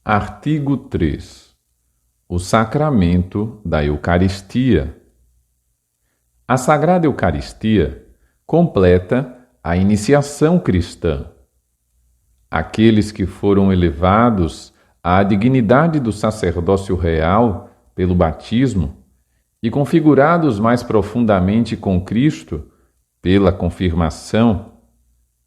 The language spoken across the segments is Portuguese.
Artigo 3. O sacramento da Eucaristia. A Sagrada Eucaristia completa a iniciação cristã. Aqueles que foram elevados à dignidade do sacerdócio real pelo batismo e configurados mais profundamente com Cristo pela confirmação,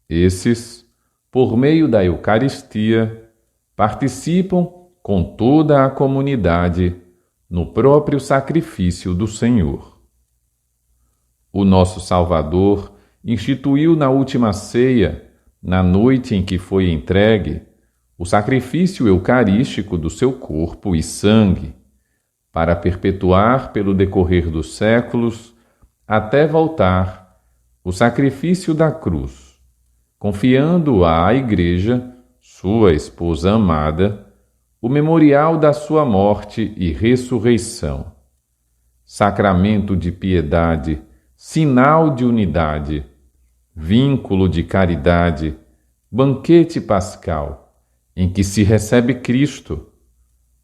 esses, por meio da Eucaristia, participam com toda a comunidade no próprio sacrifício do Senhor. O nosso Salvador instituiu na última ceia, na noite em que foi entregue, o sacrifício eucarístico do seu corpo e sangue, para perpetuar pelo decorrer dos séculos, até voltar, o sacrifício da cruz, confiando à Igreja, sua esposa amada, o memorial da sua morte e ressurreição. Sacramento de piedade, sinal de unidade, vínculo de caridade, banquete pascal, em que se recebe Cristo,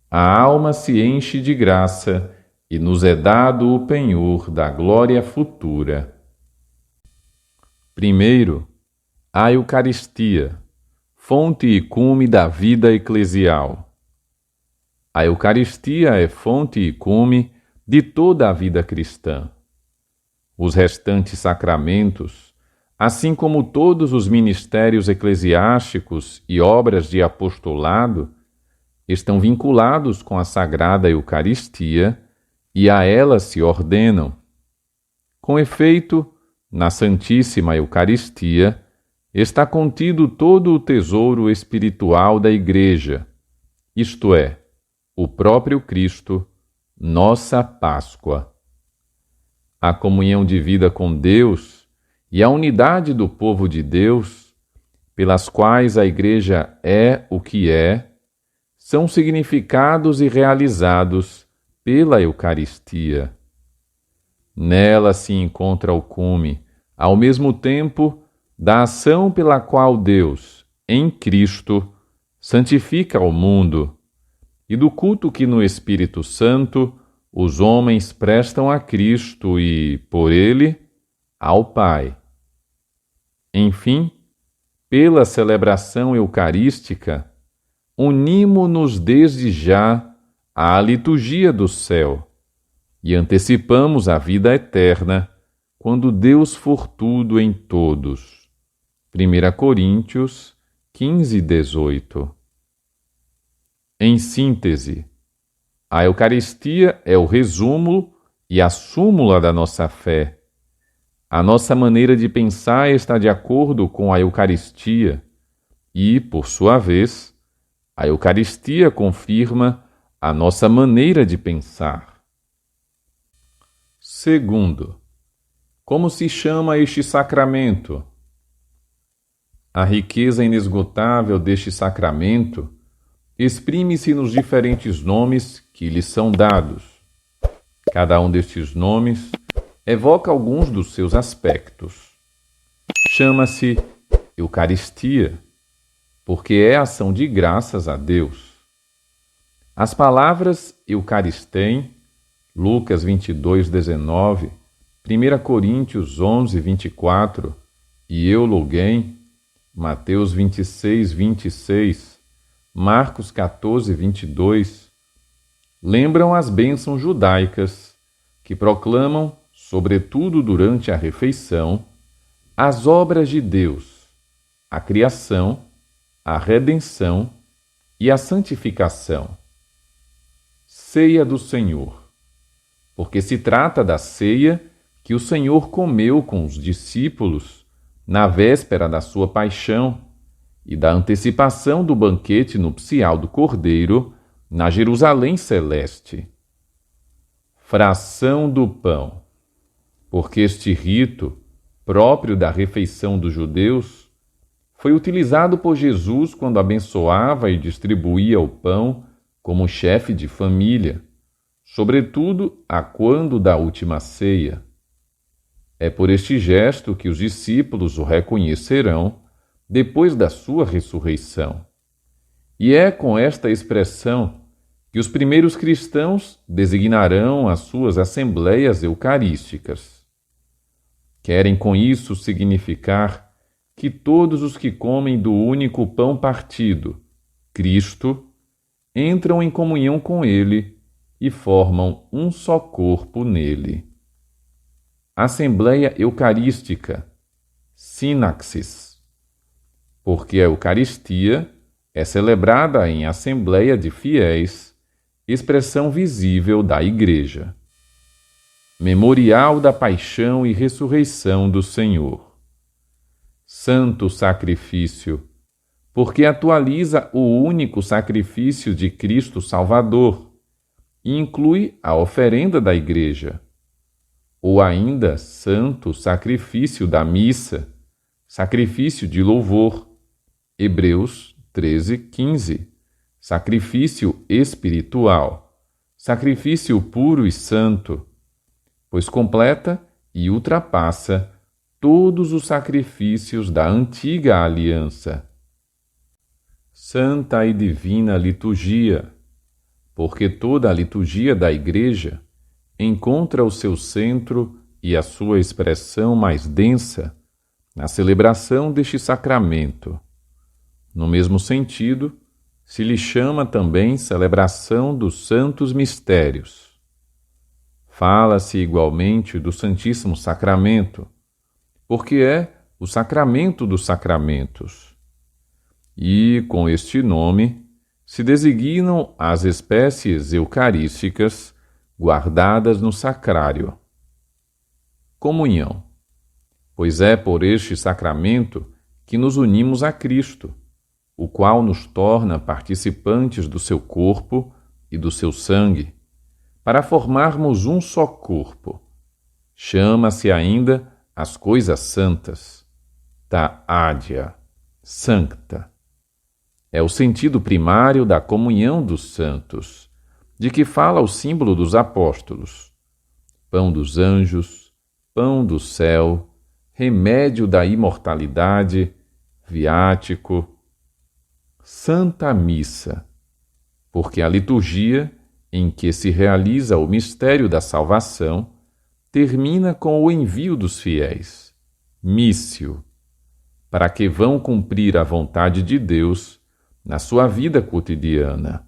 a alma se enche de graça e nos é dado o penhor da glória futura. Primeiro, a Eucaristia, fonte e cume da vida eclesial. A Eucaristia é fonte e cume de toda a vida cristã. Os restantes sacramentos, assim como todos os ministérios eclesiásticos e obras de apostolado, estão vinculados com a Sagrada Eucaristia e a ela se ordenam. Com efeito, na Santíssima Eucaristia, está contido todo o tesouro espiritual da Igreja, isto é, o próprio Cristo, nossa Páscoa. A comunhão de vida com Deus e a unidade do povo de Deus, pelas quais a Igreja é o que é, são significados e realizados pela Eucaristia. Nela se encontra o cume, ao mesmo tempo, da ação pela qual Deus, em Cristo, santifica o mundo, e do culto que no Espírito Santo os homens prestam a Cristo e, por ele, ao Pai. Enfim, pela celebração eucarística, unimo-nos desde já à liturgia do céu e antecipamos a vida eterna quando Deus for tudo em todos. 1 Coríntios 15, 18. Em síntese, a Eucaristia é o resumo e a súmula da nossa fé. A nossa maneira de pensar está de acordo com a Eucaristia e, por sua vez, a Eucaristia confirma a nossa maneira de pensar. Segundo, como se chama este sacramento? A riqueza inesgotável deste sacramento exprime-se nos diferentes nomes que lhe são dados. Cada um destes nomes evoca alguns dos seus aspectos. Chama-se Eucaristia, porque é ação de graças a Deus. As palavras Eucaristém, Lucas 22, 19, 1 Coríntios 11, 24 e Eulogém, Mateus 26, 26, Marcos 14, 22, lembram as bênçãos judaicas que proclamam, sobretudo durante a refeição, as obras de Deus, a criação, a redenção e a santificação. Ceia do Senhor, porque se trata da ceia que o Senhor comeu com os discípulos na véspera da sua paixão e da antecipação do banquete nupcial do Cordeiro na Jerusalém celeste. Fração do pão, porque este rito, próprio da refeição dos judeus, foi utilizado por Jesus quando abençoava e distribuía o pão como chefe de família, sobretudo a quando da última ceia. É por este gesto que os discípulos o reconhecerão depois da sua ressurreição. E é com esta expressão que os primeiros cristãos designarão as suas assembleias eucarísticas. Querem com isso significar que todos os que comem do único pão partido, Cristo, entram em comunhão com Ele e formam um só corpo nele. Assembleia Eucarística, Sinaxis, porque a Eucaristia é celebrada em assembleia de fiéis, expressão visível da Igreja. Memorial da paixão e ressurreição do Senhor. Santo sacrifício, porque atualiza o único sacrifício de Cristo Salvador e inclui a oferenda da Igreja. Ou ainda santo sacrifício da missa, sacrifício de louvor, Hebreus 13:15, sacrifício espiritual, sacrifício puro e santo, pois completa e ultrapassa todos os sacrifícios da antiga aliança. Santa e divina liturgia, porque toda a liturgia da Igreja encontra o seu centro e a sua expressão mais densa na celebração deste sacramento. No mesmo sentido, se lhe chama também celebração dos santos mistérios. Fala-se igualmente do Santíssimo Sacramento, porque é o sacramento dos sacramentos. E, com este nome, se designam as espécies eucarísticas guardadas no sacrário. Comunhão, pois é por este sacramento que nos unimos a Cristo, o qual nos torna participantes do seu corpo e do seu sangue, para formarmos um só corpo. Chama-se ainda as coisas santas, ta adia, sancta. É o sentido primário da comunhão dos santos, de que fala o símbolo dos apóstolos. Pão dos anjos, pão do céu, remédio da imortalidade, viático. Santa Missa, porque a liturgia em que se realiza o mistério da salvação termina com o envio dos fiéis, mício, para que vão cumprir a vontade de Deus na sua vida cotidiana.